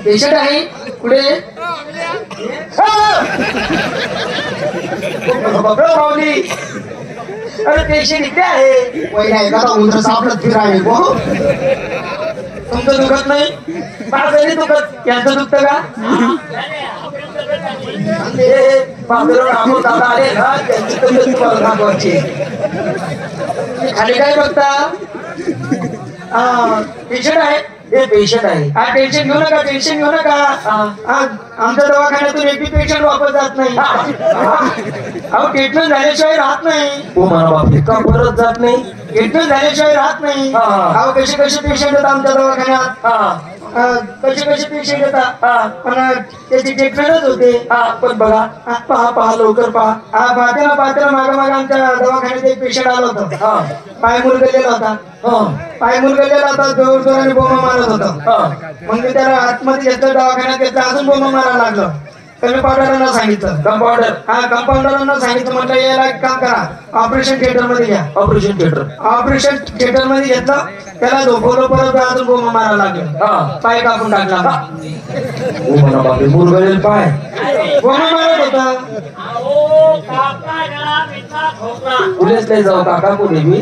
Patient आहे पुढे माऊली. अरे पेशंट इकडे आहे. पहिला एखादा उंदर सापडत फिरावे हो. तुमचं दुखत नाही? माझं नाही दुखत. यांचं दुखतं का? दादा आले ना त्यांची तब्येत तुम्हाला दाखवायची. खाली काय बघता? पेशंट आहे. हे पेशंट आहे. हा टेन्शन घेऊ नका. टेन्शन घेऊ नका. आमच्या दवाखान्यातून एक पेशंट वापस जात नाही. अहो ट्रीटमेंट झाल्याशिवाय राहत नाही. हो म्हणा बापरे. का परत जात नाही? ट्रीटमेंट झाल्याशिवाय राहत नाही. अहो कसे कसे पेशंट येतात आमच्या दवाखान्यात. कसे कसे पेशंट येतात पण त्याची ट्रीटमेंटच होते. पण बघा पहा लवकर पहा. पाहते ना मागे आमच्या दवाखान्यात एक पेशंट आला होता. पाय मुरगळलेला होता. पाय मुरगळलेला होता. जोर जोराने बोमा मारत होता. मग मी त्याला आतमध्ये घेतलं दवाखान्यात घेतलं. अजून बोमा मारायला लागलं. कमी पावडरांना सांगितलं. कंपाऊंडर कंपाऊंडरांना सांगितलं. म्हटलं याला एक काम करा ऑपरेशन थिएटर मध्ये घ्या. ऑपरेशन थिएटर मध्ये घेतलं. त्याला झोपवलं. परत अजून बोमा मारायला लागलं. पाय कापून टाकला. मुरगळलेला पाय बोमा मारत होता. पुढेच नाही जाऊ काका पुढे मी.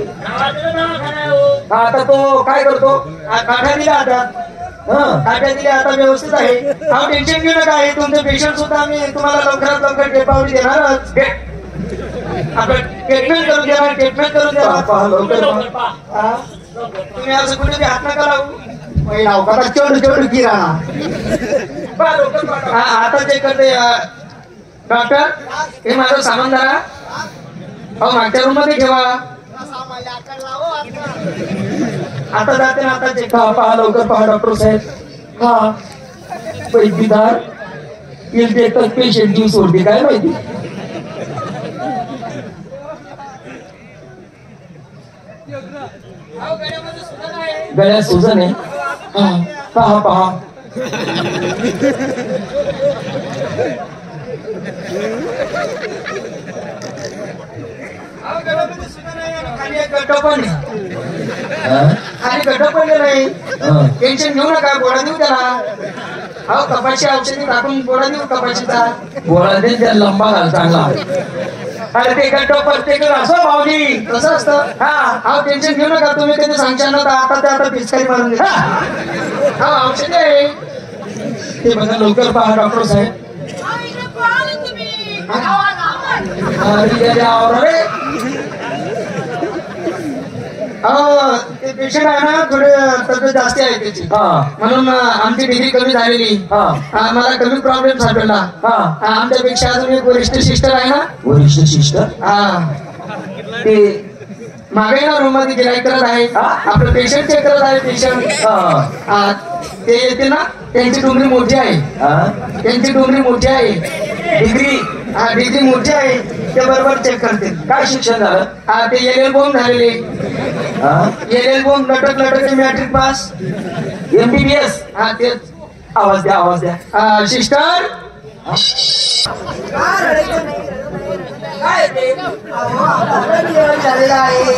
आता तो काय करतो? काठा दिला आता. काट्या दिल्या आता व्यवस्थित आहे. हा टेन्शन घेऊ नका. आहे तुमचे पेशंट सुद्धा आम्ही तुम्हाला लवकरात लवकर टेपावली देणारच. आपण ट्रीटमेंट करून देणार. ट्रीटमेंट करून देणार. लवकर तुम्ही असं कुठे हात नका लावू. चढ किराणा आता चेक करते. डॉक्टर हे माझं सामान धरा. अहो मागच्या रूम मध्ये ठेवा. आता जाते ना. आता चेक पहा लवकर पहा डॉक्टर साहेब. पैकीदार येईल ते एकच पेशंट जीव सोडते काय माहिती. गळ्यात सुजन आहे. पहा खाली एक गड्डा पण नाही. टेन्शन घेऊ नका. गोळा देऊ त्याला. अहो कपाशी औषधी टाकून गोळा देऊ. कपाशीचा गोळा दे. त्या लंबा घाल चांगला. अरे ते गड्डा प्रत्येक असं माऊली तसं असतं. हा टेन्शन घेऊ नका. तुम्ही कधी सांगशाल ना आता ते आता पिचकारी मारून दे. औषधी आहे ते बघा. लवकर पहा डॉक्टर साहेब. ते पेशंट आहे ना थोडे तब्येत जास्त आहे त्याची. म्हणून आमची डिग्री कमी झालेली. मला कमी प्रॉब्लेम सापडला. आमच्यापेक्षा अजून एक वरिष्ठ सिस्टर आहे ना. वरिष्ठ सिस्टर ते मागे ना रूम मध्ये गिराईक करत आहे. आपलं पेशंट चेक करत आहे. पेशंट ते येते ना. त्यांची डोंगरी मोठी आहे. त्यांची डोंगरी मोठी आहे. डिग्री मोठी आहे. ते बरोबर चेक करते. काय शिक्षण झालं? ते LL बॉम्ब झालेले. LL बॉम्ब लटक मॅट्रिक पास. MBBS. तेच. आवाज द्या. सिस्टर काय झालेला आहे?